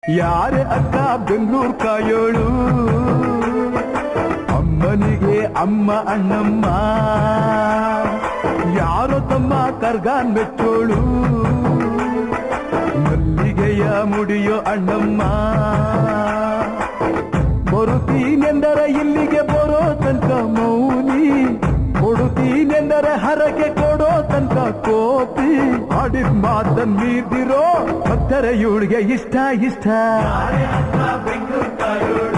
ಯಾರೇ ಅಕ್ಕ ಬೆಂಗಳೂರು ಕಾಯೋಳು, ಅಮ್ಮನಿಗೆ ಅಮ್ಮ ಅಣ್ಣಮ್ಮ, ಯಾರೋ ತಮ್ಮ ಕರ್ಗಾನ್ ಮೆಚ್ಚೋಳು, ಮಲ್ಲಿಗೆಯ ಮುಡಿಯೋ ಅಣ್ಣಮ್ಮ. ಬರುತ್ತೀನೆಂದರೆ ಇಲ್ಲಿಗೆ ಬರೋ ತನಕ ಮೌನಿ, ಕೊಡುತ್ತೀನೆಂದರೆ ಹರಕೆ ಕೊಡೋ ತನಕ ಕೋಪಿ. ಆಡಿದ ಮಾತನ್ ಮೀದಿರೋ ಭಕ್ತರ ಇವಳಿಗೆ ಇಷ್ಟ ಇಷ್ಟ. ಬೆಂಗಳೂರು